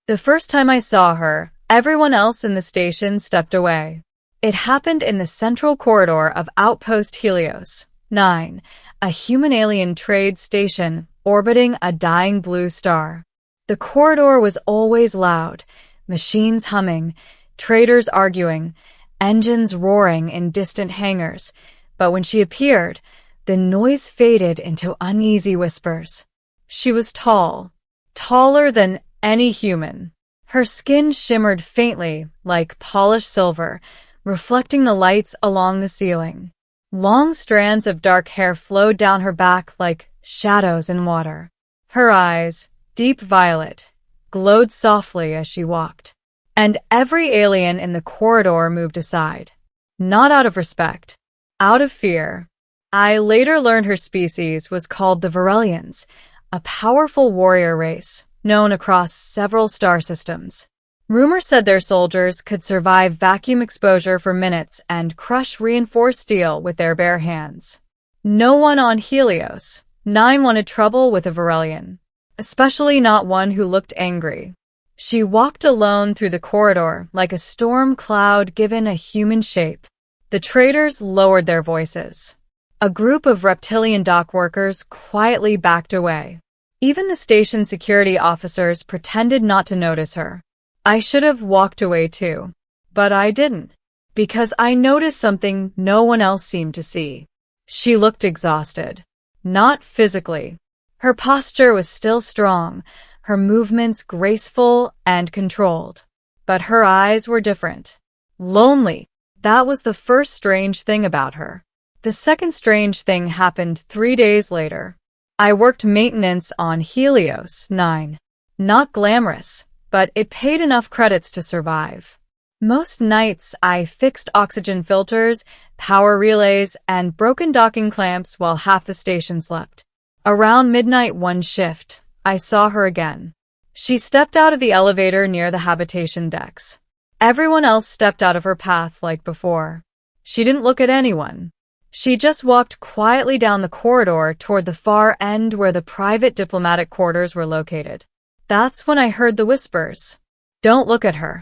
The first time I saw her, everyone else in the station stepped away. It happened in the central corridor of Outpost Helios 9, a human-alien trade station orbiting a dying blue star. The corridor was always loud, machines humming, traders arguing, engines roaring in distant hangars, but when she appeared, the noise faded into uneasy whispers. She was tall, taller than any human. Her skin shimmered faintly like polished silver, reflecting the lights along the ceiling. Long strands of dark hair flowed down her back like shadows in water. Her eyes, deep violet, glowed softly as she walked. And every alien in the corridor moved aside. Not out of respect, out of fear. I later learned her species was called the Varelians, a powerful warrior race known across several star systems. Rumor said their soldiers could survive vacuum exposure for minutes and crush reinforced steel with their bare hands. No one on Helios 9 wanted trouble with a Varelian, especially not one who looked angry. She walked alone through the corridor like a storm cloud given a human shape. The traders lowered their voices. A group of reptilian dock workers quietly backed away. Even the station security officers pretended not to notice her. I should have walked away too, but I didn't, because I noticed something no one else seemed to see. She looked exhausted. Not physically. Her posture was still strong, her movements graceful and controlled. But her eyes were different. Lonely. That was the first strange thing about her. The second strange thing happened 3 days later. I worked maintenance on Helios 9. Not glamorous, but it paid enough credits to survive. Most nights I fixed oxygen filters, power relays, and broken docking clamps while half the station slept. Around midnight one shift, I saw her again. She stepped out of the elevator near the habitation decks. Everyone else stepped out of her path like before. She didn't look at anyone. She just walked quietly down the corridor toward the far end where the private diplomatic quarters were located. That's when I heard the whispers. Don't look at her.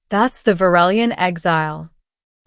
That's the Varelian exile.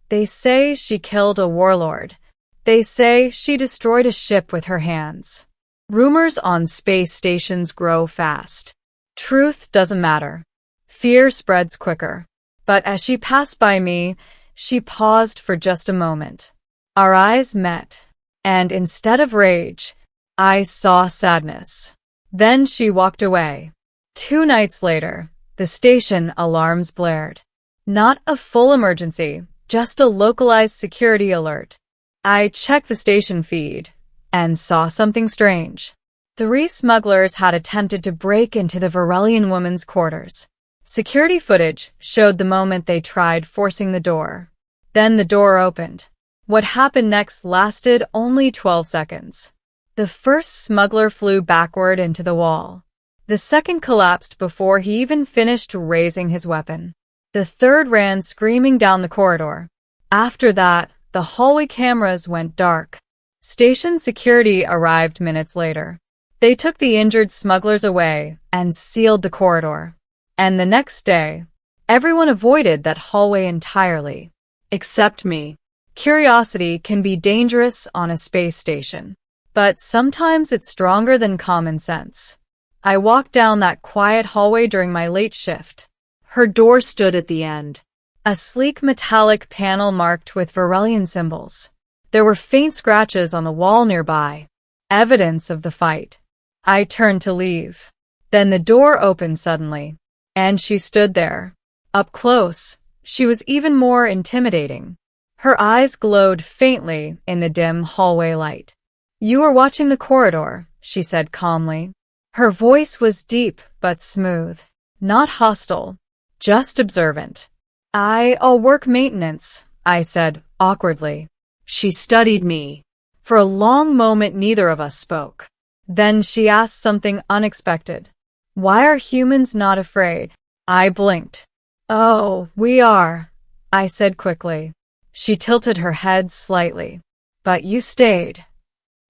They say she killed a warlord. They say she destroyed a ship with her hands. Rumors on space stations grow fast. Truth doesn't matter. Fear spreads quicker. But as she passed by me, she paused for just a moment. Our eyes met, and instead of rage, I saw sadness. Then she walked away. 2 nights later, the station alarms blared. Not a full emergency, just a localized security alert. I checked the station feed and saw something strange. 3 smugglers had attempted to break into the Varelian woman's quarters. Security footage showed the moment they tried forcing the door. Then the door opened. What happened next lasted only 12 seconds. The first smuggler flew backward into the wall. The second collapsed before he even finished raising his weapon. The third ran screaming down the corridor. After that, the hallway cameras went dark. Station security arrived minutes later. They took the injured smugglers away and sealed the corridor. And the next day, everyone avoided that hallway entirely. Except me. Curiosity can be dangerous on a space station, but sometimes it's stronger than common sense. I walked down that quiet hallway during my late shift. Her door stood at the end. A sleek metallic panel marked with Varelian symbols. There were faint scratches on the wall nearby, evidence of the fight. I turned to leave. Then the door opened suddenly, and she stood there. Up close, she was even more intimidating. Her eyes glowed faintly in the dim hallway light. You are watching the corridor, she said calmly. Her voice was deep but smooth, not hostile, just observant. I'll work maintenance, I said awkwardly. She studied me. For a long moment neither of us spoke. Then she asked something unexpected. Why are humans not afraid? I blinked. Oh, we are, I said quickly. She tilted her head slightly. But you stayed.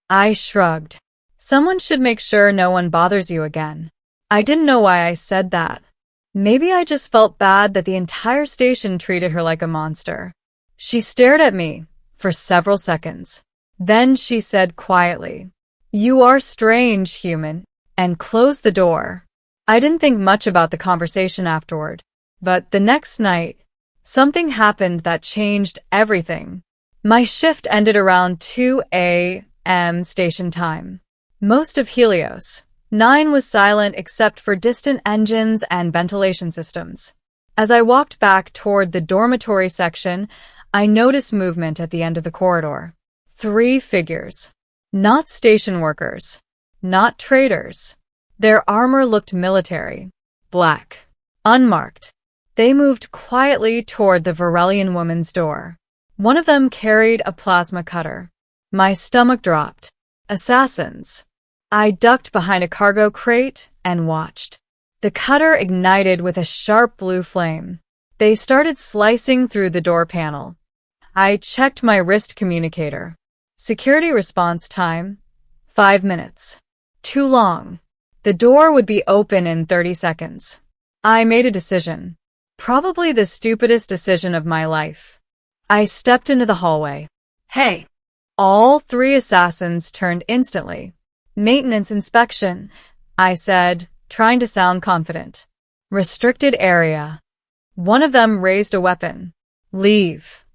I shrugged. Someone should make sure no one bothers you again. I didn't know why I said that. Maybe I just felt bad that the entire station treated her like a monster. She stared at me for several seconds. Then she said quietly, "You are strange, human," and closed the door. I didn't think much about the conversation afterward, but the next night, something happened that changed everything. My shift ended around 2 a.m. station time. Most of Helios 9 was silent except for distant engines and ventilation systems. As I walked back toward the dormitory section, I noticed movement at the end of the corridor. 3 figures. Not station workers. Not traders. Their armor looked military. Black. Unmarked. They moved quietly toward the Varelian woman's door. One of them carried a plasma cutter. My stomach dropped. Assassins. I ducked behind a cargo crate and watched. The cutter ignited with a sharp blue flame. They started slicing through the door panel. I checked my wrist communicator. Security response time, 5 minutes. Too long. The door would be open in 30 seconds. I made a decision. Probably the stupidest decision of my life. I stepped into the hallway. "Hey!" All 3 assassins turned instantly. "Maintenance inspection," I said, trying to sound confident. "Restricted area." One of them raised a weapon. "Leave."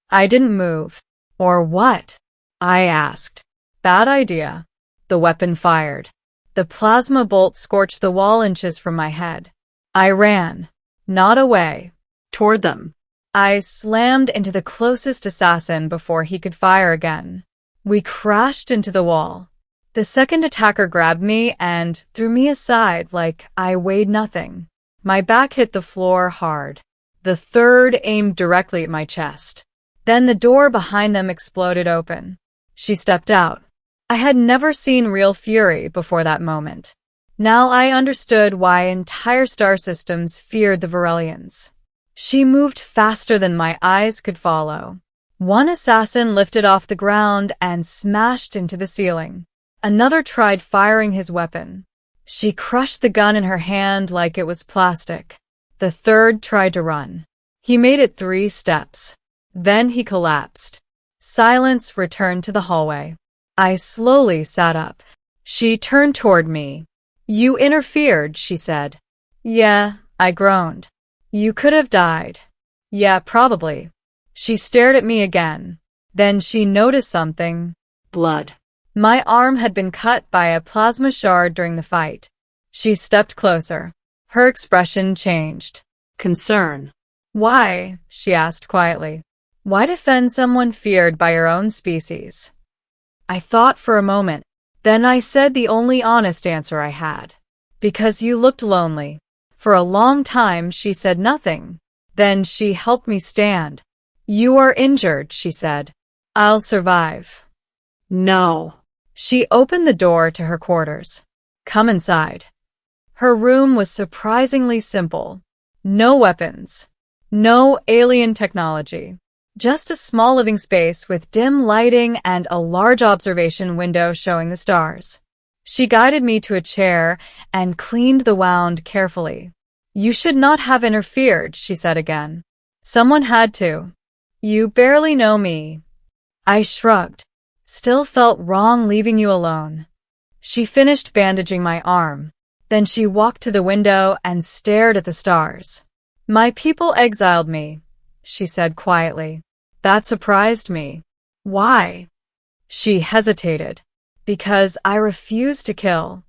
I didn't move. "Or what?" I asked. "Bad idea." The weapon fired. The plasma bolt scorched the wall inches from my head. I ran. Not away. Toward them. I slammed into the closest assassin before he could fire again. We crashed into the wall. The second attacker grabbed me and threw me aside like I weighed nothing. My back hit the floor hard. The third aimed directly at my chest. Then the door behind them exploded open. She stepped out. I had never seen real fury before that moment. Now I understood why entire star systems feared the Varelians. She moved faster than my eyes could follow. One assassin lifted off the ground and smashed into the ceiling. Another tried firing his weapon. She crushed the gun in her hand like it was plastic. The third tried to run. He made it 3 steps. Then he collapsed. Silence returned to the hallway. I slowly sat up. She turned toward me. "You interfered," she said. "Yeah," I groaned. "You could have died." "Yeah, probably." She stared at me again. Then she noticed something. Blood. My arm had been cut by a plasma shard during the fight. She stepped closer. Her expression changed. Concern. "Why?" she asked quietly. "Why defend someone feared by your own species?" I thought for a moment. Then I said the only honest answer I had. "Because you looked lonely." For a long time she said nothing. Then she helped me stand. "You are injured," she said. "I'll survive." "No." She opened the door to her quarters. "Come inside." Her room was surprisingly simple. No weapons. No alien technology. Just a small living space with dim lighting and a large observation window showing the stars. She guided me to a chair and cleaned the wound carefully. "You should not have interfered," she said again. "Someone had to. You barely know me." I shrugged. "Still felt wrong leaving you alone." She finished bandaging my arm. Then she walked to the window and stared at the stars. "My people exiled me," she said quietly. "That surprised me." "Why?" She hesitated. "Because I refused to kill."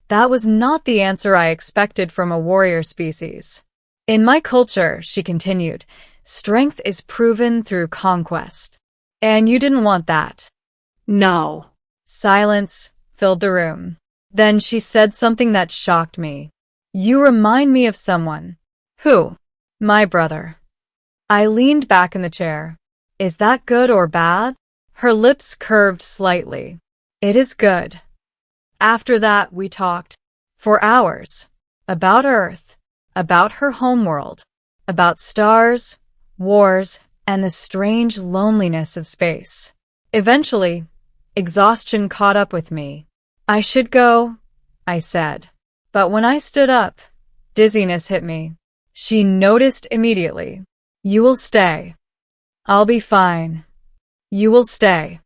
That was not the answer I expected from a warrior species. "In my culture," she continued, "strength is proven through conquest. And you didn't want that." "No." Silence filled the room. Then she said something that shocked me. "You remind me of someone." "Who?" "My brother." I leaned back in the chair. "Is that good or bad?" Her lips curved slightly. "It is good." After that, we talked. For hours. About Earth. About her homeworld. About stars, wars, and the strange loneliness of space. Eventually, exhaustion caught up with me. "I should go," I said. But when I stood up, Dizziness hit me. She noticed immediately. You will stay. I'll be fine. You will stay.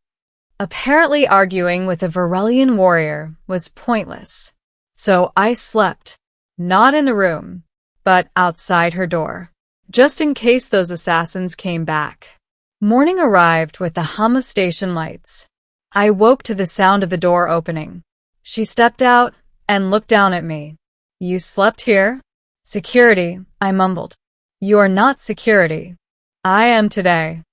Apparently arguing with a Varelian warrior was pointless. So I slept, not in the room, but outside her door, just in case those assassins came back. Morning arrived with the hum of station lights. I woke to the sound of the door opening. She stepped out and looked down at me. You slept here? Security, I mumbled. You are not security. I am today.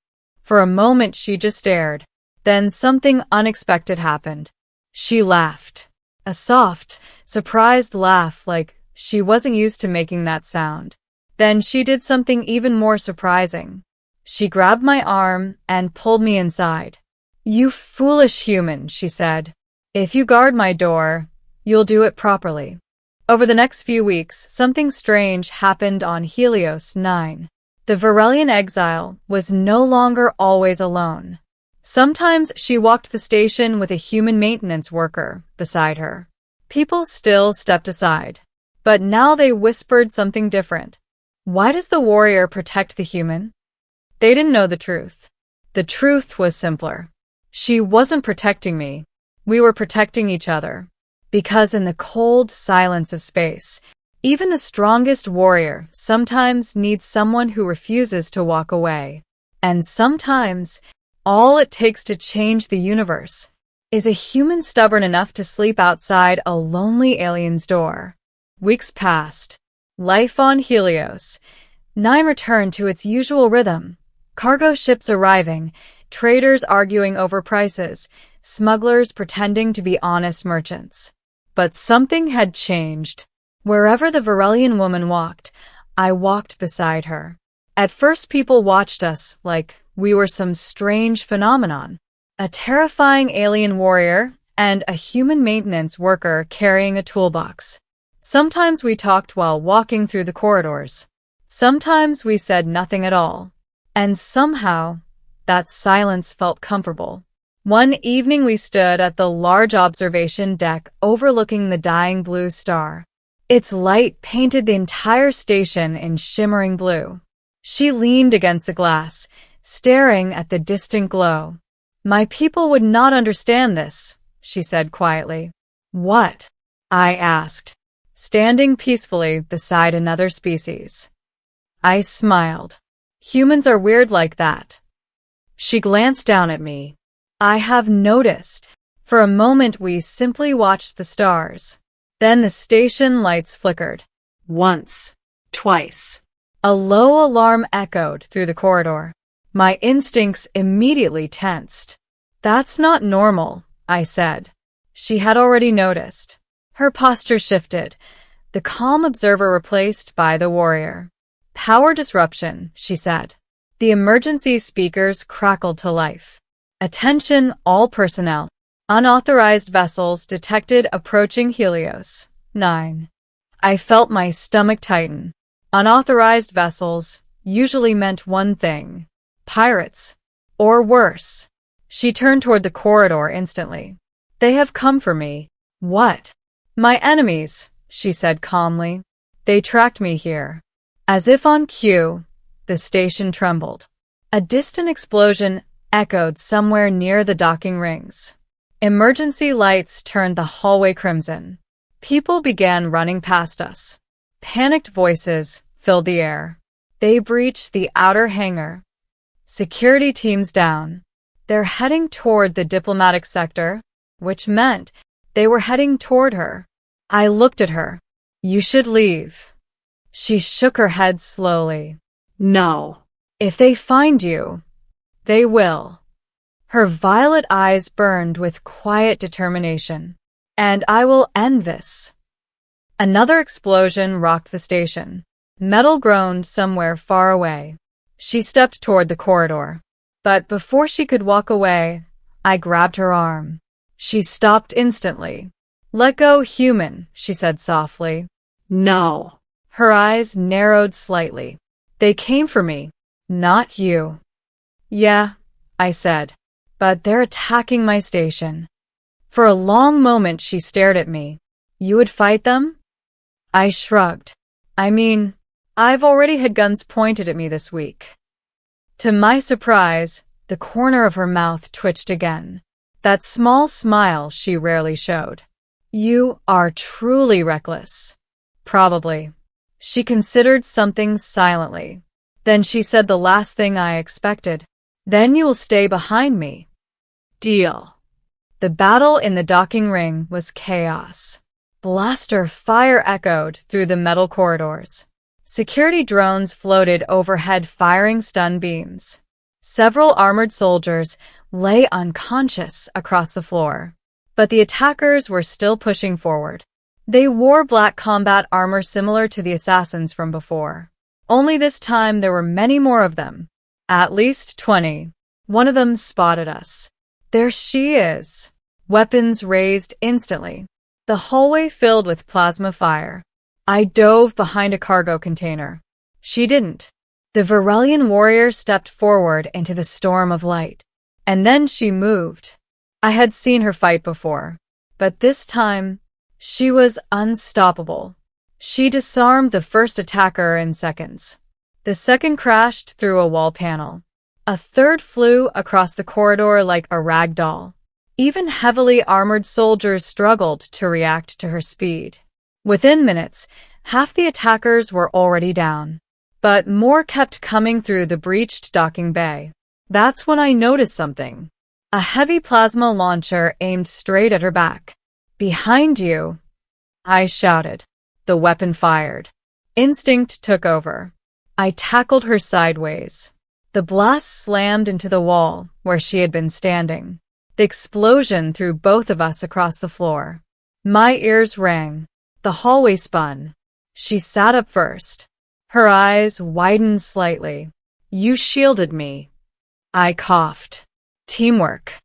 For a moment she just stared. Then something unexpected happened. She laughed. A soft, surprised laugh like she wasn't used to making that sound. Then she did something even more surprising. She grabbed my arm and pulled me inside. You foolish human, she said. If you guard my door, you'll do it properly. Over the next few weeks, something strange happened on Helios 9. The Varelian exile was no longer always alone. Sometimes she walked the station with a human maintenance worker beside her. People still stepped aside, but now they whispered something different. Why does the warrior protect the human? They didn't know the truth. The truth was simpler. She wasn't protecting me. We were protecting each other. Because in the cold silence of space, even the strongest warrior sometimes needs someone who refuses to walk away. And sometimes, all it takes to change the universe is a human stubborn enough to sleep outside a lonely alien's door. Weeks passed. Life on Helios 9 returned to its usual rhythm. Cargo ships arriving, traders arguing over prices, smugglers pretending to be honest merchants. But something had changed. Wherever the Varelian woman walked, I walked beside her. At first people watched us like we were some strange phenomenon. A terrifying alien warrior and a human maintenance worker carrying a toolbox. Sometimes we talked while walking through the corridors. Sometimes we said nothing at all. And somehow, that silence felt comfortable. One evening we stood at the large observation deck overlooking the dying blue star. Its light painted the entire station in shimmering blue. She leaned against the glass, staring at the distant glow. My people would not understand this, she said quietly. What? I asked, standing peacefully beside another species. I smiled. Humans are weird like that. She glanced down at me. I have noticed. For a moment we simply watched the stars. Then the station lights flickered. Once. Twice. A low alarm echoed through the corridor. My instincts immediately tensed. That's not normal, I said. She had already noticed. Her posture shifted, the calm observer replaced by the warrior. Power disruption, she said. The emergency speakers crackled to life. Attention, all personnel. Unauthorized vessels detected approaching Helios 9. I felt my stomach tighten. Unauthorized vessels usually meant one thing. Pirates. Or worse. She turned toward the corridor instantly. They have come for me. What? My enemies, she said calmly. They tracked me here. As if on cue, the station trembled. A distant explosion echoed somewhere near the docking rings. Emergency lights turned the hallway crimson. People began running past us. Panicked voices filled the air. They breached the outer hangar. Security teams down. They're heading toward the diplomatic sector, which meant they were heading toward her. I looked at her. You should leave. She shook her head slowly. No. If they find you, they will. Her violet eyes burned with quiet determination. And I will end this. Another explosion rocked the station. Metal groaned somewhere far away. She stepped toward the corridor. But before she could walk away, I grabbed her arm. She stopped instantly. Let go, human, she said softly. No. Her eyes narrowed slightly. They came for me, not you. Yeah, I said, but they're attacking my station. For a long moment she stared at me. You would fight them? I shrugged. I mean, I've already had guns pointed at me this week. To my surprise, the corner of her mouth twitched again. That small smile she rarely showed. You are truly reckless. Probably. She considered something silently. Then she said the last thing I expected. Then you will stay behind me. Deal. The battle in the docking ring was chaos. Blaster fire echoed through the metal corridors. Security drones floated overhead firing stun beams. Several armored soldiers lay unconscious across the floor. But the attackers were still pushing forward. They wore black combat armor similar to the assassins from before. Only this time there were many more of them. At least 20. One of them spotted us. There she is. Weapons raised instantly. The hallway filled with plasma fire. I dove behind a cargo container. She didn't. The Varelian warrior stepped forward into the storm of light. And then she moved. I had seen her fight before. But this time, she was unstoppable. She disarmed the first attacker in seconds. The second crashed through a wall panel. A third flew across the corridor like a rag doll. Even heavily armored soldiers struggled to react to her speed. Within minutes, half the attackers were already down. But more kept coming through the breached docking bay. That's when I noticed something. A heavy plasma launcher aimed straight at her back. Behind you, I shouted. The weapon fired. Instinct took over. I tackled her sideways. The blast slammed into the wall where she had been standing. The explosion threw both of us across the floor. My ears rang. The hallway spun. She sat up first. Her eyes widened slightly. You shielded me. I coughed. Teamwork.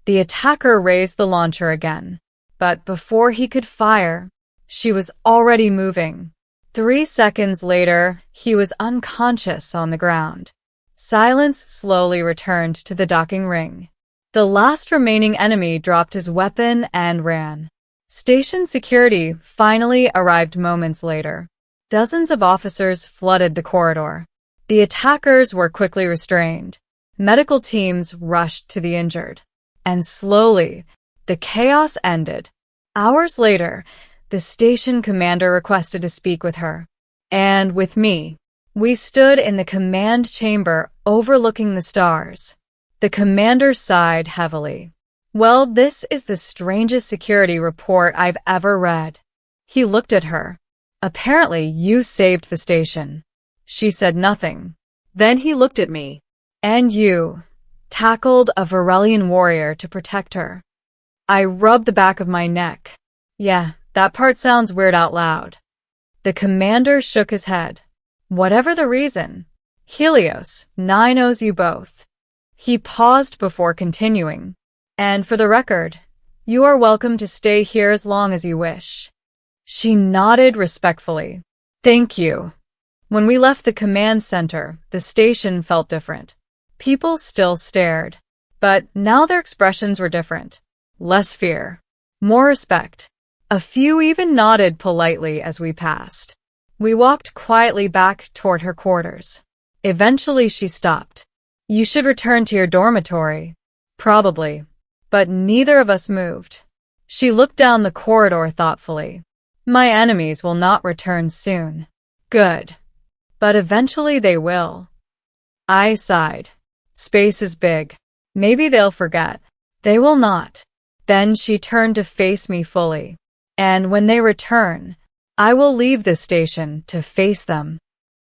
The attacker raised the launcher again. But before he could fire, she was already moving. 3 seconds later, he was unconscious on the ground. Silence slowly returned to the docking ring. The last remaining enemy dropped his weapon and ran. Station security finally arrived moments later. Dozens of officers flooded the corridor. The attackers were quickly restrained. Medical teams rushed to the injured. And slowly, the chaos ended. Hours later, the station commander requested to speak with her. And with me. We stood in the command chamber overlooking the stars. The commander sighed heavily. Well, this is the strangest security report I've ever read. He looked at her. Apparently, you saved the station. She said nothing. Then he looked at me. And you tackled a Varelian warrior to protect her. I rubbed the back of my neck. Yeah, that part sounds weird out loud. The commander shook his head. Whatever the reason, Helios, 9 owes you both. He paused before continuing. And for the record, you are welcome to stay here as long as you wish. She nodded respectfully. Thank you. When we left the command center, the station felt different. People still stared. But now their expressions were different. Less fear. More respect. A few even nodded politely as we passed. We walked quietly back toward her quarters. Eventually she stopped. You should return to your dormitory. Probably. But neither of us moved. She looked down the corridor thoughtfully. My enemies will not return soon. Good. But eventually they will. I sighed. Space is big. Maybe they'll forget. They will not. Then she turned to face me fully. And when they return, I will leave this station to face them.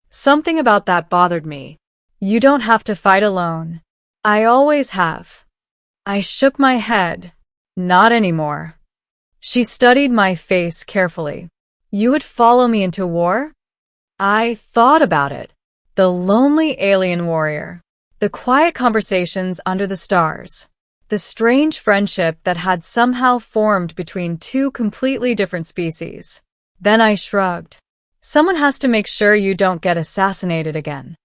Something about that bothered me. You don't have to fight alone. I always have. I shook my head. Not anymore. She studied my face carefully. You would follow me into war? I thought about it. The lonely alien warrior. The quiet conversations under the stars. The strange friendship that had somehow formed between two completely different species. Then I shrugged. Someone has to make sure you don't get assassinated again.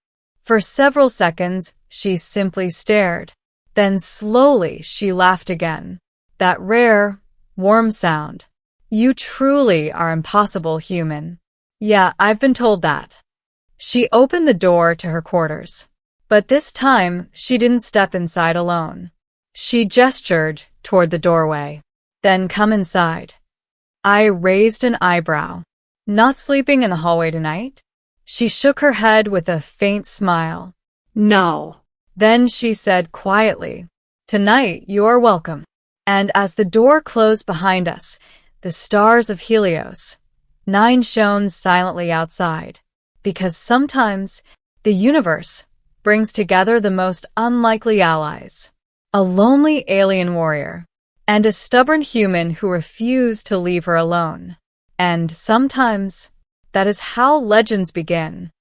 For several seconds, she simply stared. Then slowly she laughed again. That rare, warm sound. You truly are impossible human. Yeah, I've been told that. She opened the door to her quarters. But this time, she didn't step inside alone. She gestured toward the doorway. Then come inside. I raised an eyebrow. Not sleeping in the hallway tonight? She shook her head with a faint smile. No. Then she said quietly, "Tonight you are welcome." And as the door closed behind us, the stars of Helios 9 shone silently outside. Because sometimes the universe brings together the most unlikely allies. A lonely alien warrior and a stubborn human who refused to leave her alone. And sometimes that is how legends begin.